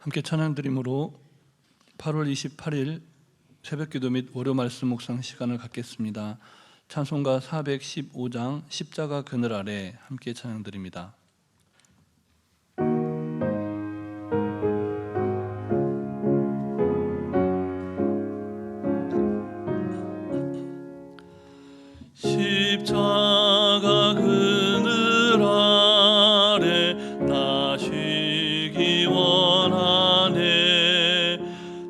함께 찬양드림으로 8월 28일 새벽기도 및 월요 말씀 묵상 시간을 갖겠습니다. 찬송가 415장 십자가 그늘 아래 함께 찬양드립니다. 십자가 그늘 아래 나 쉬기 원하네.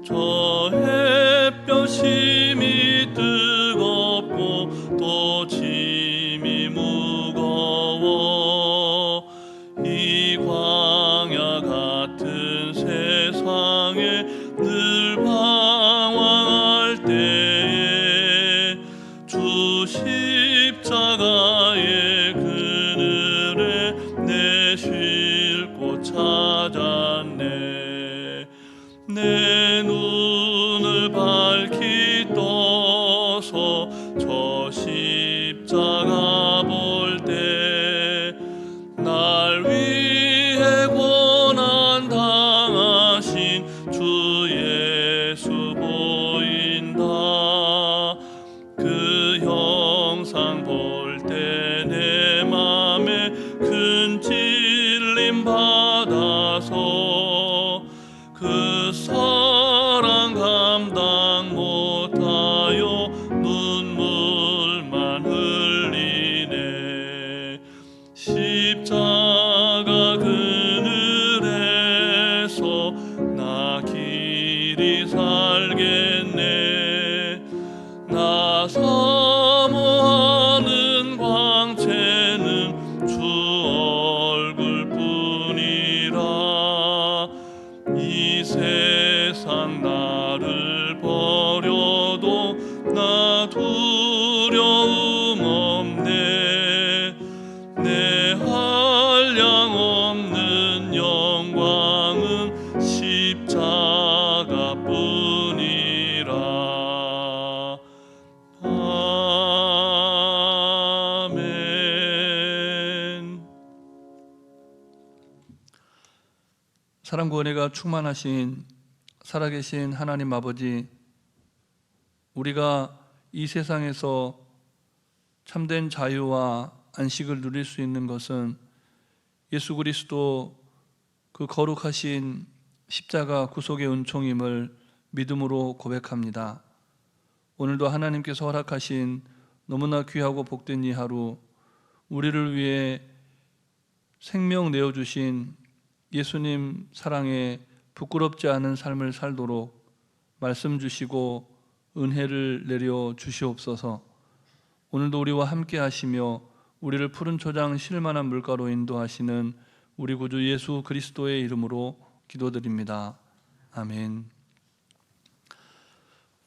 저 햇볕 심이 뜨겁고 또 짐이 무거워 이 광야 같은 세상에 늘 방황할 때에 주 십자가의 그늘에 내 쉴 곳 찾았네. 내 눈을 밝히 떠서 저 십자가 볼 때 날 위해 고난 당하신 주 예수 보인다. 그 형상 볼 때 내 맘에 큰 찔림 받아서 그 사랑 감당 못하여 눈물만 흘리네. 십자가 그늘에서 나 길이 살겠네. 나 사모하는 광채는 주 얼굴뿐이라. 이 세상 나를 버려도 나 두려움 없네. 내 한량 없는 영광은 십자가뿐이라. 아멘. 사랑과 은혜가 충만하신 살아계신 하나님 아버지, 우리가 이 세상에서 참된 자유와 안식을 누릴 수 있는 것은 예수 그리스도 그 거룩하신 십자가 구속의 은총임을 믿음으로 고백합니다. 오늘도 하나님께서 허락하신 너무나 귀하고 복된 이 하루, 우리를 위해 생명 내어주신 예수님 사랑에 부끄럽지 않은 삶을 살도록 말씀 주시고 은혜를 내려 주시옵소서. 오늘도 우리와 함께 하시며 우리를 푸른 초장 쉴만한 물가로 인도하시는 우리 구주 예수 그리스도의 이름으로 기도드립니다. 아멘.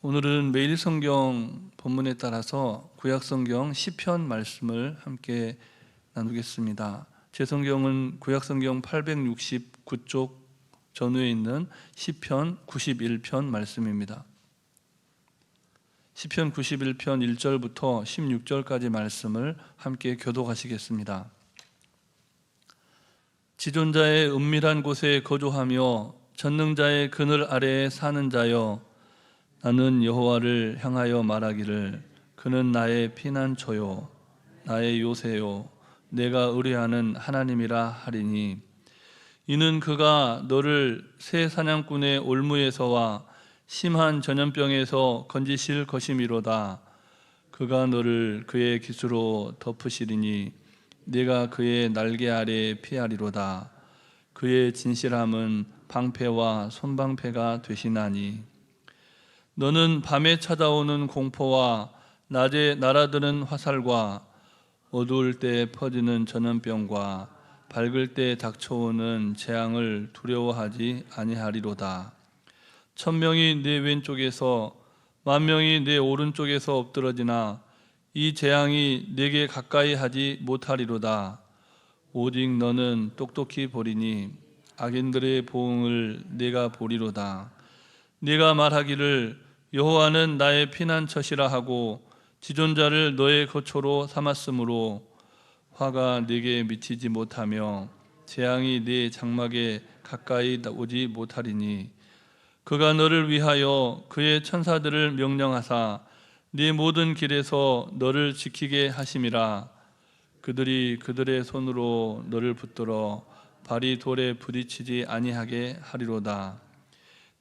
오늘은 매일 성경 본문에 따라서 구약 성경 시편 말씀을 함께 나누겠습니다. 제 성경은 구약 성경 869쪽 전후에 있는 시편 91편 말씀입니다. 시편 91편 1절부터 16절까지 말씀을 함께 교독하시겠습니다. 지존자의 은밀한 곳에 거주하며 전능자의 그늘 아래에 사는 자여, 나는 여호와를 향하여 말하기를 그는 나의 피난처요 나의 요새요 내가 의뢰하는 하나님이라 하리니, 이는 그가 너를 새 사냥꾼의 올무에서와 심한 전염병에서 건지실 것이미로다. 그가 너를 그의 깃으로 덮으시리니 네가 그의 날개 아래 피하리로다. 그의 진실함은 방패와 손방패가 되시나니, 너는 밤에 찾아오는 공포와 낮에 날아드는 화살과 어두울 때 퍼지는 전염병과 밝을 때 닥쳐오는 재앙을 두려워하지 아니하리로다. 1000명이 네 왼쪽에서 10,000명이 네 오른쪽에서 엎드러지나 이 재앙이 네게 가까이 하지 못하리로다. 오직 너는 똑똑히 보리니 악인들의 보응을 네가 보리로다. 네가 말하기를 여호와는 나의 피난처시라 하고 지존자를 너의 거처로 삼았으므로 화가 네게 미치지 못하며 재앙이 네 장막에 가까이 오지 못하리니 그가 너를 위하여 그의 천사들을 명령하사 네 모든 길에서 너를 지키게 하심이라. 그들이 그들의 손으로 너를 붙들어 발이 돌에 부딪히지 아니하게 하리로다.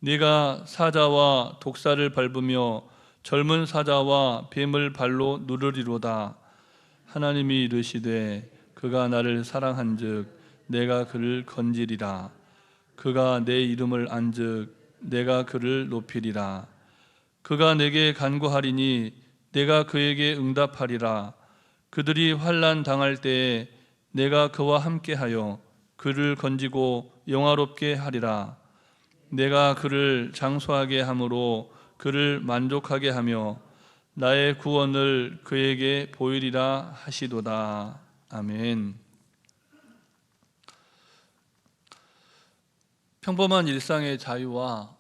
네가 사자와 독사를 밟으며 젊은 사자와 뱀을 발로 누르리로다. 하나님이 이르시되 그가 나를 사랑한즉 내가 그를 건지리라. 그가 내 이름을 안즉 내가 그를 높이리라. 그가 내게 간구하리니 내가 그에게 응답하리라. 그들이 환난 당할 때에 내가 그와 함께하여 그를 건지고 영화롭게 하리라. 내가 그를 장수하게 함으로 그를 만족하게 하며 나의 구원을 그에게 보이리라 하시도다. 아멘. 평범한 일상의 자유와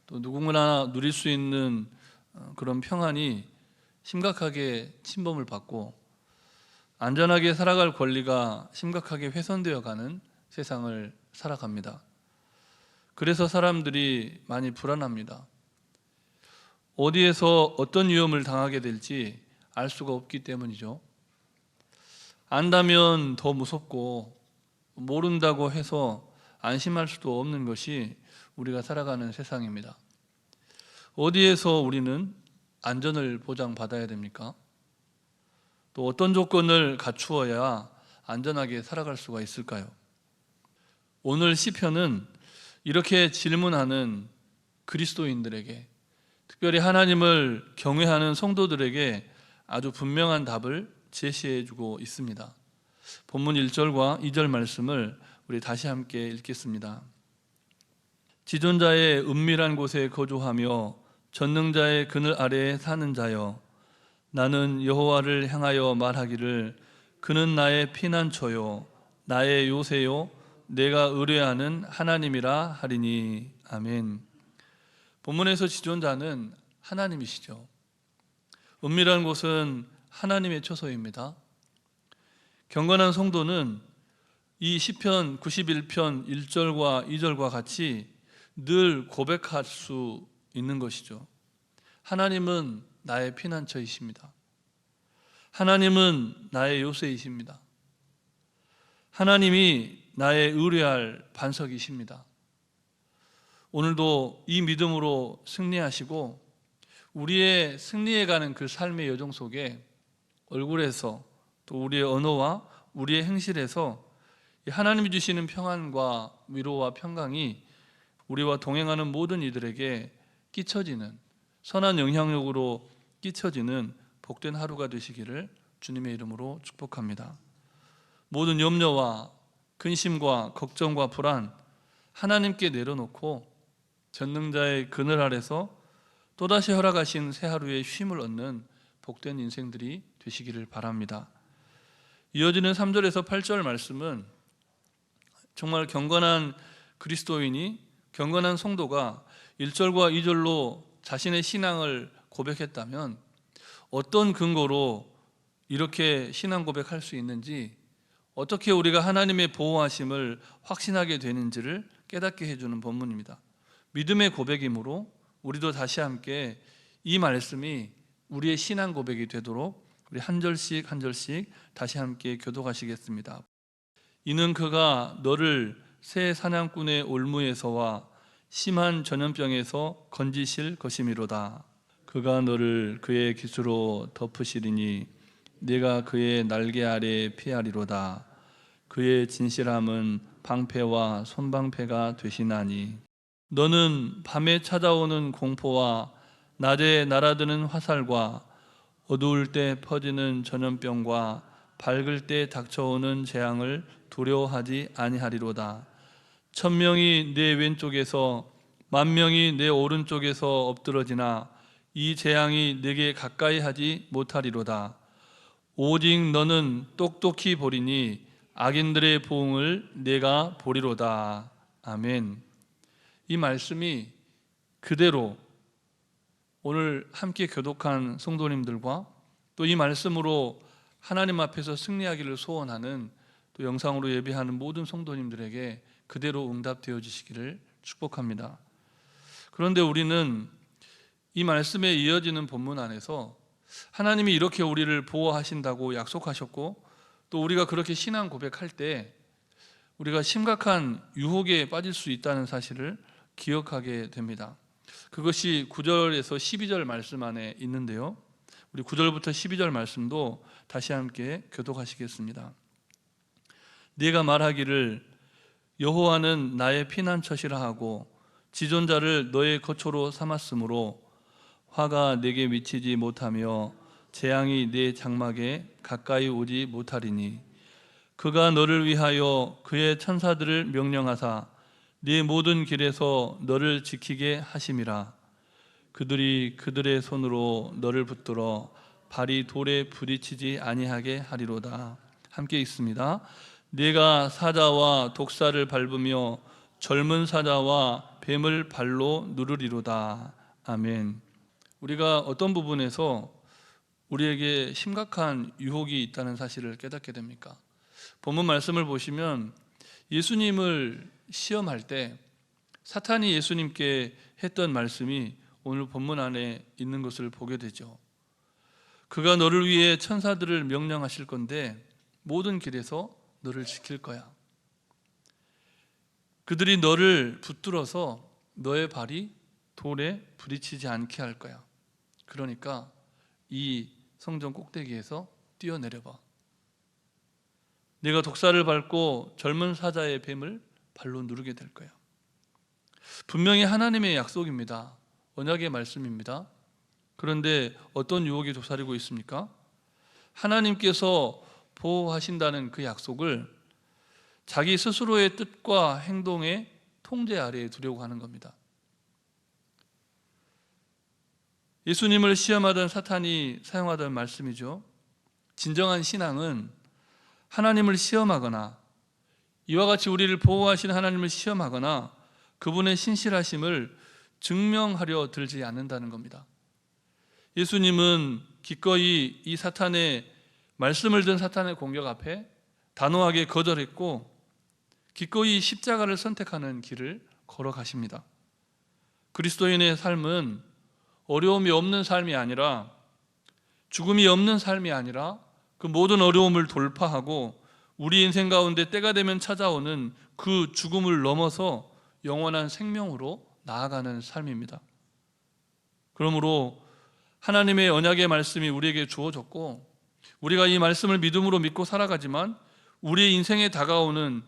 또 누구나 누릴 수 있는 그런 평안이 심각하게 침범을 받고 안전하게 살아갈 권리가 심각하게 훼손되어 가는 세상을 살아갑니다. 그래서 사람들이 많이 불안합니다. 어디에서 어떤 위험을 당하게 될지 알 수가 없기 때문이죠. 안다면 더 무섭고 모른다고 해서 안심할 수도 없는 것이 우리가 살아가는 세상입니다. 어디에서 우리는 안전을 보장받아야 됩니까? 또 어떤 조건을 갖추어야 안전하게 살아갈 수가 있을까요? 오늘 시편은 이렇게 질문하는 그리스도인들에게, 특별히 하나님을 경외하는 성도들에게 아주 분명한 답을 제시해 주고 있습니다. 본문 1절과 2절 말씀을 우리 다시 함께 읽겠습니다. 지존자의 은밀한 곳에 거주하며 전능자의 그늘 아래에 사는 자여, 나는 여호와를 향하여 말하기를 그는 나의 피난처요 나의 요새요 내가 의뢰하는 하나님이라 하리니. 아멘. 본문에서 지존자는 하나님이시죠. 은밀한 곳은 하나님의 처소입니다. 경건한 성도는 이 시편 91편 1절과 2절과 같이 늘 고백할 수 있는 것이죠. 하나님은 나의 피난처이십니다. 하나님은 나의 요새이십니다. 하나님이 나의 의뢰할 반석이십니다. 오늘도 이 믿음으로 승리하시고 우리의 승리해가는 그 삶의 여정 속에 얼굴에서 또 우리의 언어와 우리의 행실에서 하나님이 주시는 평안과 위로와 평강이 우리와 동행하는 모든 이들에게 끼쳐지는, 선한 영향력으로 끼쳐지는 복된 하루가 되시기를 주님의 이름으로 축복합니다. 모든 염려와 근심과 걱정과 불안 하나님께 내려놓고 전능자의 그늘 아래서 또다시 허락하신 새 하루의 쉼을 얻는 복된 인생들이 되시기를 바랍니다. 이어지는 3절에서 8절 말씀은 정말 경건한 그리스도인이, 경건한 성도가 1절과 2절로 자신의 신앙을 고백했다면 어떤 근거로 이렇게 신앙 고백할 수 있는지, 어떻게 우리가 하나님의 보호하심을 확신하게 되는지를 깨닫게 해주는 본문입니다. 믿음의 고백이므로 우리도 다시 함께 이 말씀이 우리의 신앙 고백이 되도록 우리 한 절씩 한 절씩 다시 함께 교독하시겠습니다. 이는 그가 너를 새 사냥꾼의 올무에서와 심한 전염병에서 건지실 것이미로다. 그가 너를 그의 깃으로 덮으시리니 네가 그의 날개 아래 피하리로다. 그의 진실함은 방패와 손방패가 되시나니 너는 밤에 찾아오는 공포와 낮에 날아드는 화살과 어두울 때 퍼지는 전염병과 밝을 때 닥쳐오는 재앙을 두려워하지 아니하리로다. 1000명이 내 왼쪽에서 10,000명이 내 오른쪽에서 엎드러지나 이 재앙이 내게 가까이 하지 못하리로다. 오직 너는 똑똑히 보리니 악인들의 보응을 내가 보리로다. 아멘. 이 말씀이 그대로 오늘 함께 교독한 성도님들과 또 이 말씀으로 하나님 앞에서 승리하기를 소원하는 또 영상으로 예배하는 모든 성도님들에게 그대로 응답되어 주시기를 축복합니다. 그런데 우리는 이 말씀에 이어지는 본문 안에서 하나님이 이렇게 우리를 보호하신다고 약속하셨고, 또 우리가 그렇게 신앙 고백할 때 우리가 심각한 유혹에 빠질 수 있다는 사실을 기억하게 됩니다. 그것이 9절에서 12절 말씀 안에 있는데요, 우리 9절부터 12절 말씀도 다시 함께 교독하시겠습니다. 네가 말하기를 여호와는 나의 피난처시라 하고 지존자를 너의 거처로 삼았으므로 화가 내게 미치지 못하며 재앙이 네 장막에 가까이 오지 못하리니 그가 너를 위하여 그의 천사들을 명령하사 네 모든 길에서 너를 지키게 하심이라. 그들이 그들의 손으로 너를 붙들어 발이 돌에 부딪히지 아니하게 하리로다. 함께 읽습니다. 네가 사자와 독사를 밟으며 젊은 사자와 뱀을 발로 누르리로다. 아멘. 우리가 어떤 부분에서 우리에게 심각한 유혹이 있다는 사실을 깨닫게 됩니까? 본문 말씀을 보시면 예수님을 시험할 때 사탄이 예수님께 했던 말씀이 오늘 본문 안에 있는 것을 보게 되죠. 그가 너를 위해 천사들을 명령하실 건데 모든 길에서 너를 지킬 거야. 그들이 너를 붙들어서 너의 발이 돌에 부딪히지 않게 할 거야. 그러니까 이 성전 꼭대기에서 뛰어내려봐. 네가 독사를 밟고 젊은 사자의 뱀을 발로 누르게 될 거야. 분명히 하나님의 약속입니다. 언약의 말씀입니다. 그런데 어떤 유혹이 도사리고 있습니까? 하나님께서 보호하신다는 그 약속을 자기 스스로의 뜻과 행동의 통제 아래에 두려고 하는 겁니다. 예수님을 시험하던 사탄이 사용하던 말씀이죠. 진정한 신앙은 하나님을 시험하거나 이와 같이 우리를 보호하시는 하나님을 시험하거나 그분의 신실하심을 증명하려 들지 않는다는 겁니다. 예수님은 기꺼이 이 사탄의 말씀을 든 사탄의 공격 앞에 단호하게 거절했고 기꺼이 십자가를 선택하는 길을 걸어가십니다. 그리스도인의 삶은 어려움이 없는 삶이 아니라 죽음이 없는 삶이 아니라 그 모든 어려움을 돌파하고 우리 인생 가운데 때가 되면 찾아오는 그 죽음을 넘어서 영원한 생명으로 나아가는 삶입니다. 그러므로 하나님의 언약의 말씀이 우리에게 주어졌고 우리가 이 말씀을 믿음으로 믿고 살아가지만 우리의 인생에 다가오는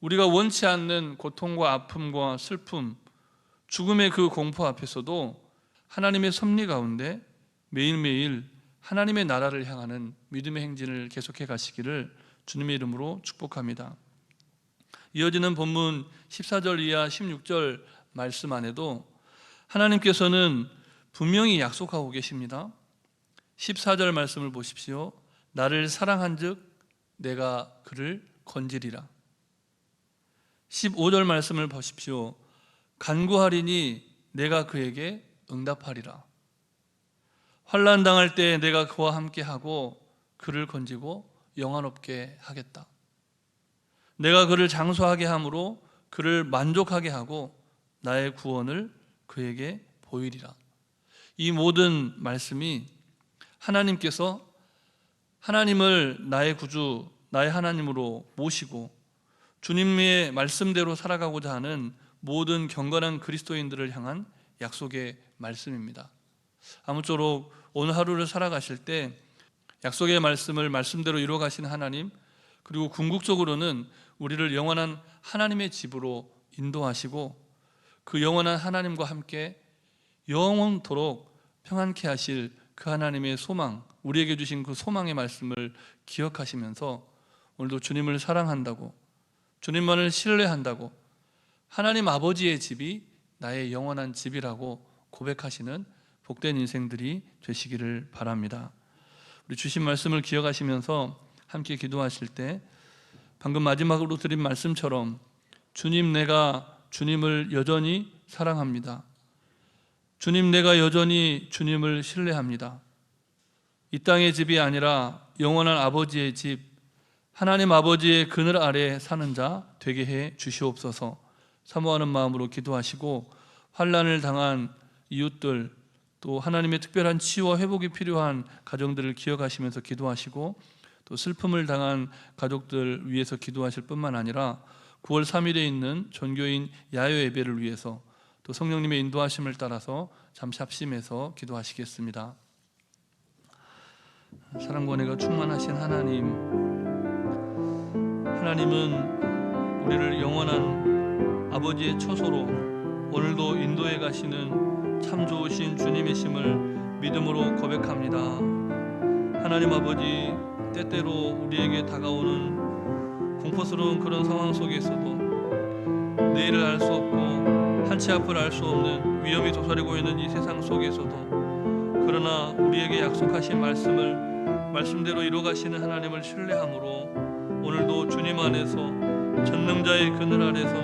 우리가 원치 않는 고통과 아픔과 슬픔, 죽음의 그 공포 앞에서도 하나님의 섭리 가운데 매일매일 하나님의 나라를 향하는 믿음의 행진을 계속해 가시기를 주님의 이름으로 축복합니다. 이어지는 본문 14절 이하 16절 말씀 안에도 하나님께서는 분명히 약속하고 계십니다. 14절 말씀을 보십시오. 나를 사랑한즉 내가 그를 건지리라. 15절 말씀을 보십시오. 간구하리니 내가 그에게 응답하리라. 환난 당할 때 내가 그와 함께하고 그를 건지고 영원 없게 하겠다. 내가 그를 장수하게 함으로 그를 만족하게 하고 나의 구원을 그에게 보이리라. 이 모든 말씀이 하나님께서 하나님을 나의 구주, 나의 하나님으로 모시고 주님의 말씀대로 살아가고자 하는 모든 경건한 그리스도인들을 향한 약속의 말씀입니다. 아무쪼록 오늘 하루를 살아가실 때 약속의 말씀을 말씀대로 이루어가신 하나님, 그리고 궁극적으로는 우리를 영원한 하나님의 집으로 인도하시고 그 영원한 하나님과 함께 영원토록 평안케 하실 그 하나님의 소망, 우리에게 주신 그 소망의 말씀을 기억하시면서 오늘도 주님을 사랑한다고, 주님만을 신뢰한다고, 하나님 아버지의 집이 나의 영원한 집이라고 고백하시는 복된 인생들이 되시기를 바랍니다. 우리 주신 말씀을 기억하시면서 함께 기도하실 때 방금 마지막으로 드린 말씀처럼 주님, 내가 주님을 여전히 사랑합니다. 주님, 내가 여전히 주님을 신뢰합니다. 이 땅의 집이 아니라 영원한 아버지의 집, 하나님 아버지의 그늘 아래 사는 자 되게 해 주시옵소서. 사모하는 마음으로 기도하시고 환난을 당한 이웃들, 또 하나님의 특별한 치유와 회복이 필요한 가정들을 기억하시면서 기도하시고, 또 슬픔을 당한 가족들 위해서 기도하실 뿐만 아니라 9월 3일에 있는 전교인 야외 예배를 위해서 또 성령님의 인도하심을 따라서 잠시 합심해서 기도하시겠습니다. 사랑과 은혜가 충만하신 하나님은 우리를 영원한 아버지의 처소로 오늘도 인도해 가시는 참 좋으신 주님이심을 믿음으로 고백합니다. 하나님 아버지, 때때로 우리에게 다가오는 공포스러운 그런 상황 속에서도 내일을 알 수 없고 한치 앞을 알 수 없는 위험이 도사리고 있는 이 세상 속에서도, 그러나 우리에게 약속하신 말씀을 말씀대로 이루어가시는 하나님을 신뢰함으로 오늘도 주님 안에서 전능자의 그늘 아래서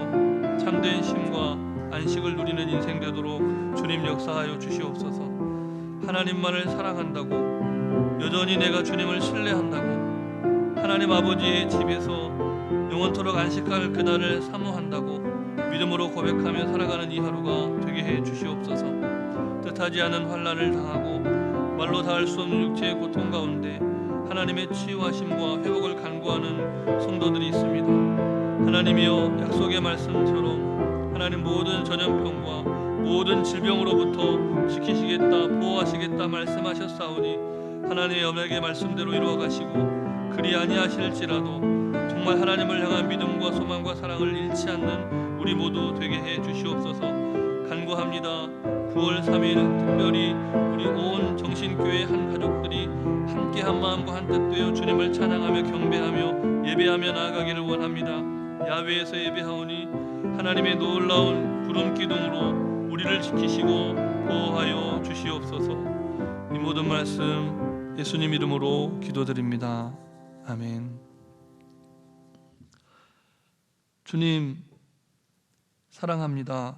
참된 쉼과 안식을 누리는 인생 되도록 주님 역사하여 주시옵소서. 하나님만을 사랑한다고, 여전히 내가 주님을 신뢰한다고, 하나님 아버지의 집에서 영원토록 안식할 그날을 사모한다고 믿음으로 고백하며 살아가는 이 하루가 되게 해 주시옵소서. 뜻하지 않은 환난을 당하고 말로 닿을 수 없는 육체의 고통 가운데 하나님의 치유하심과 회복을 간구하는 성도들이 있습니다. 하나님이여, 약속의 말씀처럼 하나님 모든 전염병과 모든 질병으로부터 지키시겠다, 보호하시겠다 말씀하셨사오니 하나님의 언약의 말씀대로 이루어 가시고, 그리 아니하실지라도 정말 하나님을 향한 믿음과 소망과 사랑을 잃지 않는 우리 모두 되게 해 주시옵소서. 간구합니다. 9월 3일 특별히 우리 온 정신교회 한 가족들이 함께 한 마음과 한 뜻 되어 주님을 찬양하며 경배하며 예배하며 나아가기를 원합니다. 야외에서 예배하오니 하나님의 놀라운 구름 기둥으로 우리를 지키시고 보호하여 주시옵소서. 이 모든 말씀 예수님 이름으로 기도드립니다. 아멘. 주님 사랑합니다.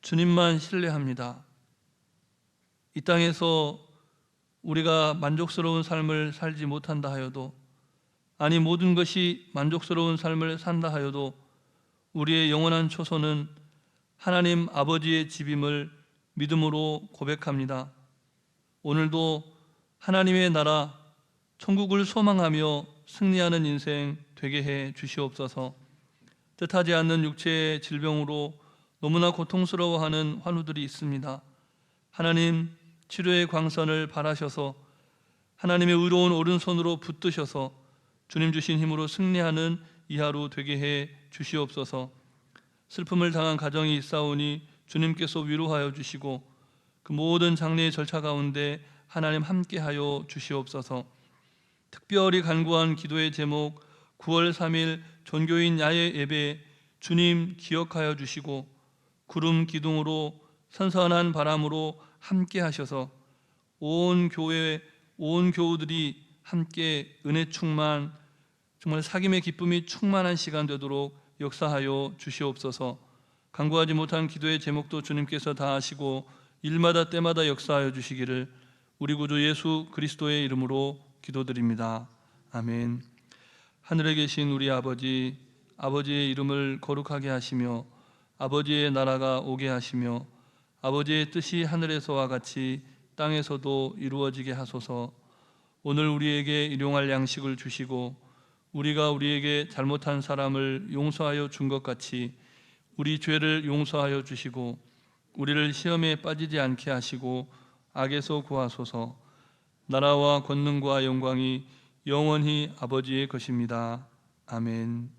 주님만 신뢰합니다. 이 땅에서 우리가 만족스러운 삶을 살지 못한다 하여도, 아니 모든 것이 만족스러운 삶을 산다 하여도 우리의 영원한 초소는 하나님 아버지의 집임을 믿음으로 고백합니다. 오늘도 하나님의 나라 천국을 소망하며 승리하는 인생 되게 해 주시옵소서. 뜻하지 않는 육체의 질병으로 너무나 고통스러워하는 환우들이 있습니다. 하나님 치료의 광선을 발하셔서 하나님의 의로운 오른손으로 붙드셔서 주님 주신 힘으로 승리하는 이 하루 되게 해 주시옵소서. 슬픔을 당한 가정이 있사오니 주님께서 위로하여 주시고, 그 모든 장례의 절차 가운데 하나님 함께하여 주시옵소서. 특별히 간구한 기도의 제목 9월 3일 전교인 야외 예배 주님 기억하여 주시고, 구름 기둥으로 선선한 바람으로 함께 하셔서 온 교회 온 교우들이 함께 은혜 충만, 정말 사귐의 기쁨이 충만한 시간 되도록 역사하여 주시옵소서. 간구하지 못한 기도의 제목도 주님께서 다 아시고 일마다 때마다 역사하여 주시기를 우리 구주 예수 그리스도의 이름으로 기도드립니다. 아멘. 하늘에 계신 우리 아버지, 아버지의 이름을 거룩하게 하시며 아버지의 나라가 오게 하시며 아버지의 뜻이 하늘에서와 같이 땅에서도 이루어지게 하소서. 오늘 우리에게 일용할 양식을 주시고 우리가 우리에게 잘못한 사람을 용서하여 준 것 같이 우리 죄를 용서하여 주시고 우리를 시험에 빠지지 않게 하시고 악에서 구하소서. 나라와 권능과 영광이 영원히 아버지의 것입니다. 아멘.